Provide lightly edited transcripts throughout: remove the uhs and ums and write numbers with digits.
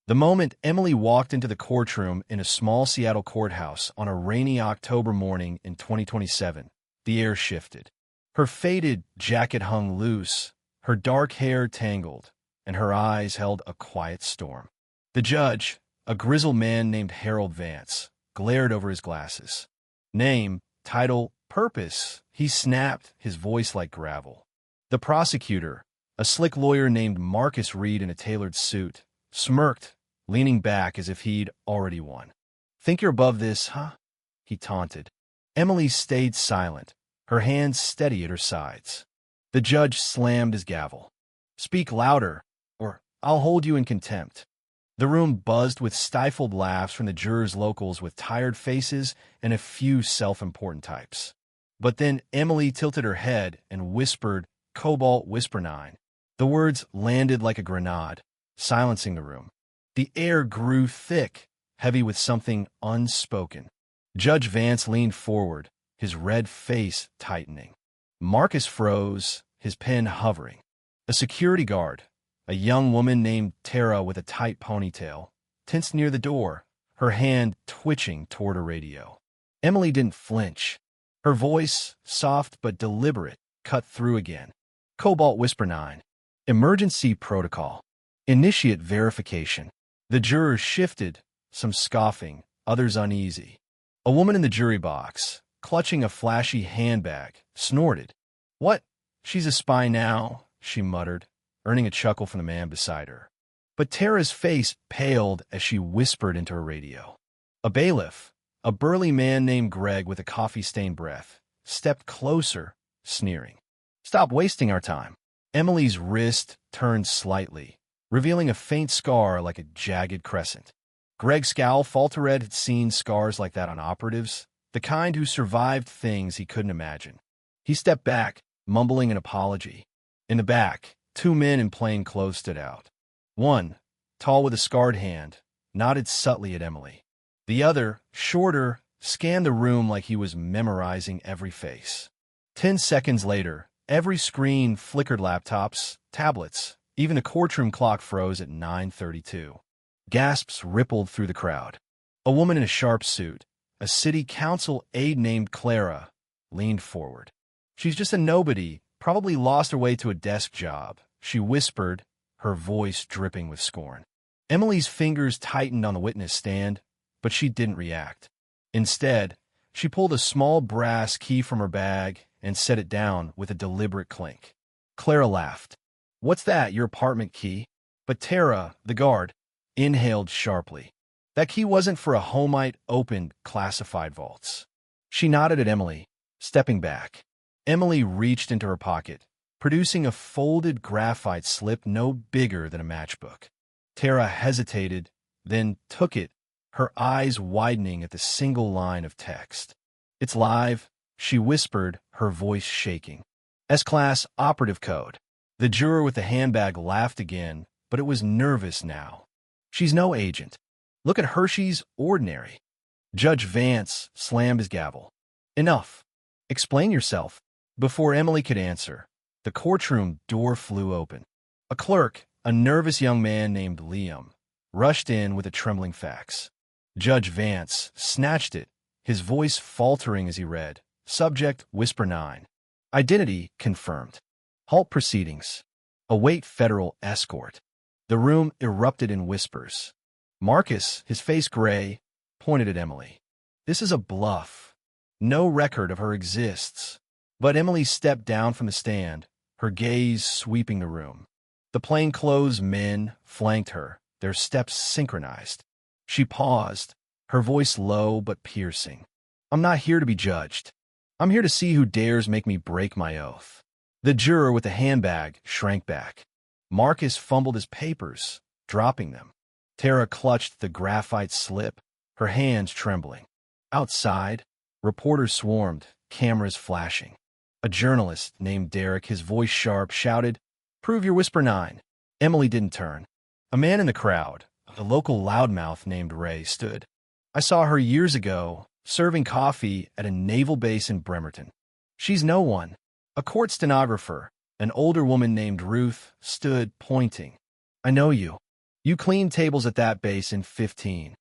The moment Emily walked into the courtroom in a small Seattle courthouse on a rainy October morning in 2027, the air shifted. Her faded jacket hung loose, her dark hair tangled, and her eyes held a quiet storm. The judge, a grizzled man named Harold Vance, glared over his glasses. Name, title, purpose, he snapped, his voice like gravel. The prosecutor, a slick lawyer named Marcus Reed in a tailored suit, smirked, leaning back as if he'd already won. "Think you're above this, huh?" he taunted. Emily stayed silent, her hands steady at her sides. The judge slammed his gavel. "Speak louder, or I'll hold you in contempt." The room buzzed with stifled laughs from the jurors' locals with tired faces and a few self-important types. But then Emily tilted her head and whispered, "Cobalt Whisper 9." The words landed like a grenade, silencing the room. The air grew thick, heavy with something unspoken. Judge Vance leaned forward, his red face tightening. Marcus froze, his pen hovering. A security guard, a young woman named Tara with a tight ponytail, tensed near the door, her hand twitching toward a radio. Emily didn't flinch. Her voice, soft but deliberate, cut through again. "Cobalt Whisper 9. Emergency protocol. Initiate verification." The jurors shifted, some scoffing, others uneasy. A woman in the jury box, clutching a flashy handbag, snorted. "What? She's a spy now," she muttered, earning a chuckle from the man beside her. But Tara's face paled as she whispered into her radio. A bailiff, a burly man named Greg with a coffee-stained breath, stepped closer, sneering. "Stop wasting our time." Emily's wrist turned slightly, revealing a faint scar like a jagged crescent. Greg's scowl. Faltered had seen scars like that on operatives, the kind who survived things he couldn't imagine. He stepped back, mumbling an apology. In the back, two men in plain clothes stood out. One, tall with a scarred hand, nodded subtly at Emily. The other, shorter, scanned the room like he was memorizing every face. 10 seconds later, every screen flickered. Laptops, tablets, even the courtroom clock froze at 9:32. Gasps rippled through the crowd. A woman in a sharp suit, a city council aide named Clara, leaned forward. "She's just a nobody, probably lost her way to a desk job," she whispered, her voice dripping with scorn. Emily's fingers tightened on the witness stand, but she didn't react. Instead, she pulled a small brass key from her bag and set it down with a deliberate clink. Clara laughed. "What's that, your apartment key?" But Tara, the guard, inhaled sharply. That key wasn't for a homite opened classified vaults. She nodded at Emily, stepping back. Emily reached into her pocket, producing a folded graphite slip no bigger than a matchbook. Tara hesitated, then took it, her eyes widening at the single line of text. "It's live," she whispered, her voice shaking. "S-Class operative code." The juror with the handbag laughed again, but it was nervous now. "She's no agent. Look at her, she's ordinary." Judge Vance slammed his gavel. "Enough. Explain yourself." Before Emily could answer, the courtroom door flew open. A clerk, a nervous young man named Liam, rushed in with a trembling fax. Judge Vance snatched it, his voice faltering as he read, "Subject, Whisper 9. Identity confirmed. Halt proceedings. Await federal escort." The room erupted in whispers. Marcus, his face gray, pointed at Emily. "This is a bluff. No record of her exists." But Emily stepped down from the stand, her gaze sweeping the room. The plainclothes men flanked her, their steps synchronized. She paused, her voice low but piercing. "I'm not here to be judged. I'm here to see who dares make me break my oath." The juror with the handbag shrank back. Marcus fumbled his papers, dropping them. Tara clutched the graphite slip, her hands trembling. Outside, reporters swarmed, cameras flashing. A journalist named Derek, his voice sharp, shouted, "Prove your Whisper 9." Emily didn't turn. A man in the crowd, a local loudmouth named Ray, stood. "I saw her years ago, serving coffee at a naval base in Bremerton. She's no one." A court stenographer, an older woman named Ruth, stood pointing. "I know you." You cleaned tables at that base in 15.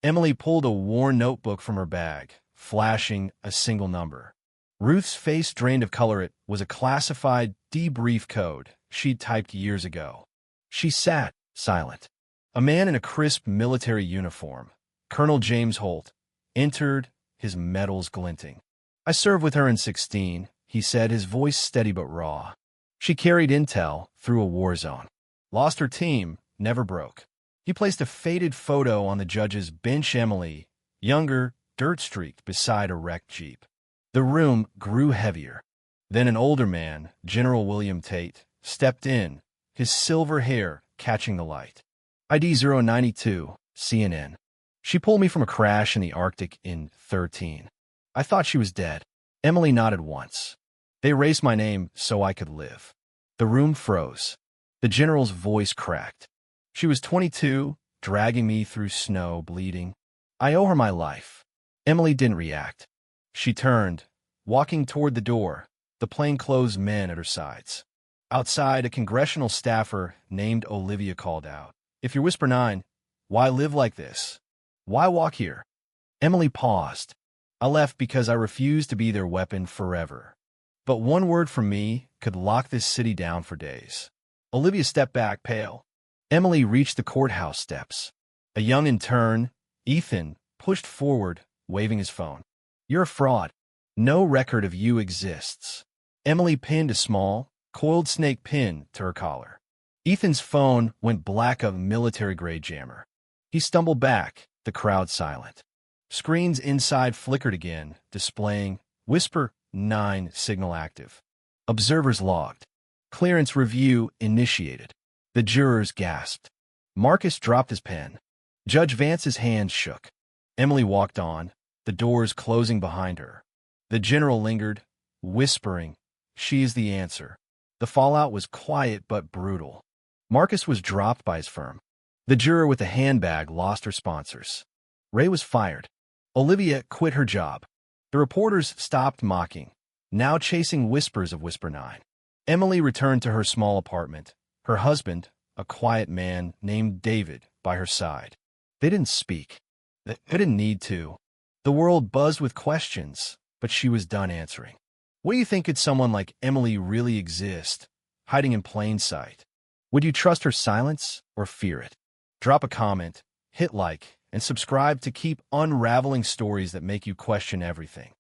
Emily pulled a worn notebook from her bag, flashing a single number. Ruth's face drained of color. It was a classified debrief code she'd typed years ago. She sat, silent. A man in a crisp military uniform, Colonel James Holt, entered, his medals glinting. "I served with her in 16, he said, his voice steady but raw. She carried intel through a war zone. Lost her team, never broke." He placed a faded photo on the judge's bench. Emily, younger, dirt-streaked, beside a wrecked Jeep. The room grew heavier. Then an older man, General William Tate, stepped in, his silver hair catching the light. "ID 092, CNN. She pulled me from a crash in the Arctic in 13. I thought she was dead." Emily nodded once. "They erased my name so I could live." The room froze. The general's voice cracked. "She was 22, dragging me through snow, bleeding. I owe her my life." Emily didn't react. She turned, walking toward the door, the plainclothes men at her sides. Outside, a congressional staffer named Olivia called out, "If you're Whisper 9, why live like this? Why walk here?" Emily paused. "I left because I refused to be their weapon forever. But one word from me could lock this city down for days." Olivia stepped back, pale. Emily reached the courthouse steps. A young intern, Ethan, pushed forward, waving his phone. "You're a fraud. No record of you exists." Emily pinned a small, coiled snake pin to her collar. Ethan's phone went black, a military-grade jammer. He stumbled back, the crowd silent. Screens inside flickered again, displaying Whisper 9 signal active. Observers logged. Clearance review initiated. The jurors gasped. Marcus dropped his pen. Judge Vance's hands shook. Emily walked on, the doors closing behind her. The general lingered, whispering, "She is the answer." The fallout was quiet but brutal. Marcus was dropped by his firm. The juror with the handbag lost her sponsors. Ray was fired. Olivia quit her job. The reporters stopped mocking, now chasing whispers of Whisper 9. Emily returned to her small apartment, her husband, a quiet man named David, by her side. They didn't speak. They didn't need to. The world buzzed with questions, but she was done answering. What do you think? Could someone like Emily really exist, hiding in plain sight? Would you trust her silence or fear it? Drop a comment, hit like, and subscribe to keep unraveling stories that make you question everything.